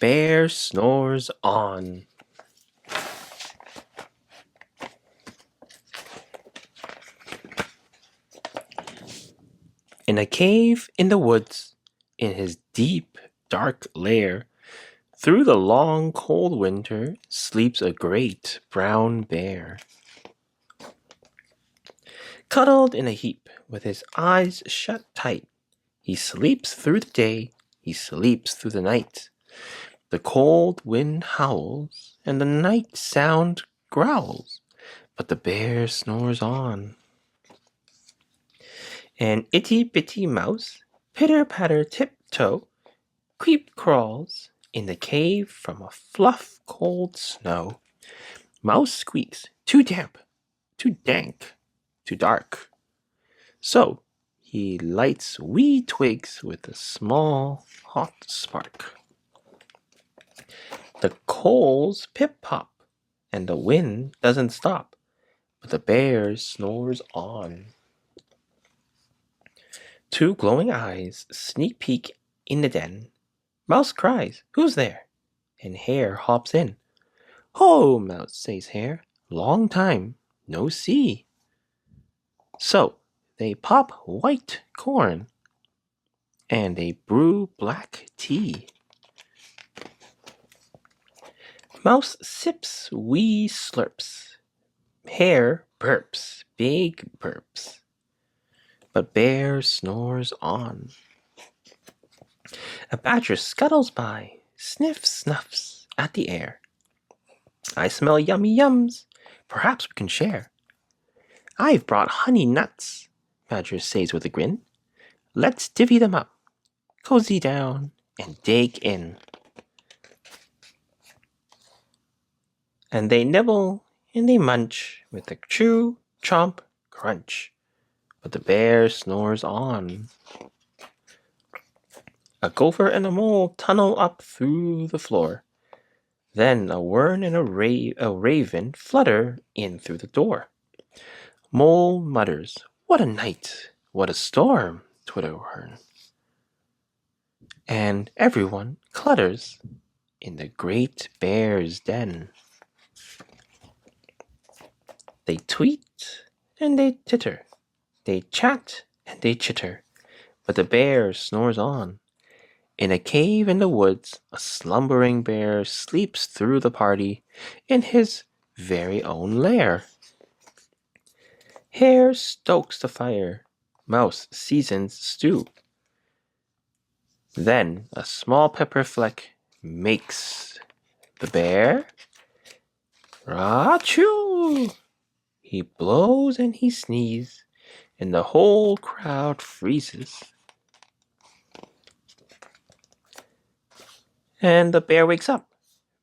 Bear snores on. In a cave in the woods, in his deep, dark lair, through the long, cold winter, sleeps a great brown bear. Cuddled in a heap, with his eyes shut tight, he sleeps through the day, he sleeps through the night. The cold wind howls, and the night sound growls, but the bear snores on. An itty-bitty mouse, pitter-patter tiptoe, creep-crawls in the cave from a fluff cold snow. Mouse squeaks, too damp, too dank, too dark. So he lights wee twigs with a small hot spark. The coals pip-pop, and the wind doesn't stop, but the bear snores on. Two glowing eyes sneak peek in the den. Mouse cries, "Who's there?" And Hare hops in. "Ho, Mouse," says Hare, "long time no see." So they pop white corn, and they brew black tea. Mouse sips wee slurps. Hare burps, big burps. But Bear snores on. A badger scuttles by, sniffs, snuffs at the air. "I smell yummy yums, perhaps we can share." "I've brought honey nuts," Badger says with a grin. "Let's divvy them up, cozy down, and dig in." And they nibble and they munch with a chew, chomp, crunch. But the bear snores on. A gopher and a mole tunnel up through the floor. Then a wern and a raven flutter in through the door. Mole mutters, "What a night, what a storm, Twitterwern." And everyone clutters in the great bear's den. They tweet and they titter, they chat and they chitter, but the bear snores on. In a cave in the woods, a slumbering bear sleeps through the party in his very own lair. Hare stokes the fire, Mouse seasons stew. Then a small pepper fleck makes the bear achoo! He blows and he sneezes, and the whole crowd freezes. And the bear wakes up.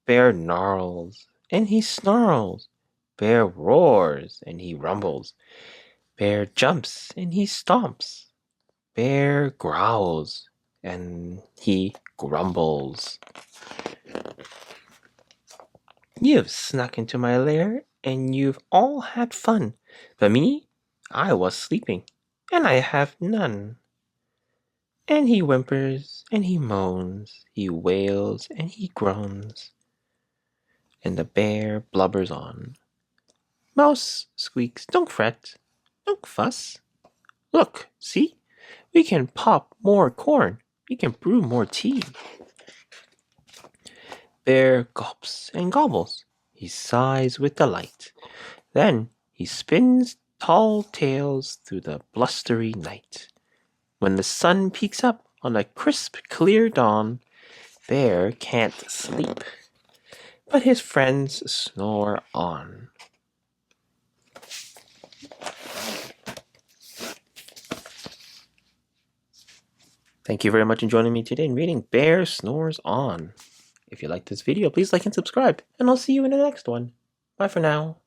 Bear gnarls and he snarls. Bear roars and he rumbles. Bear jumps and he stomps. Bear growls and he grumbles. You've snuck into my lair and you've all had fun, but me, I was sleeping, and I have none. And he whimpers and he moans, he wails and he groans, and the bear blubbers on. Mouse squeaks, "Don't fret, don't fuss. Look, see, we can pop more corn, we can brew more tea." Bear gulps and gobbles, he sighs with delight. Then he spins tall tales through the blustery night. When the sun peeks up on a crisp, clear dawn, Bear can't sleep, but his friends snore on. Thank you very much for joining me today in reading Bear Snores On. If you liked this video, please like and subscribe, and I'll see you in the next one. Bye for now.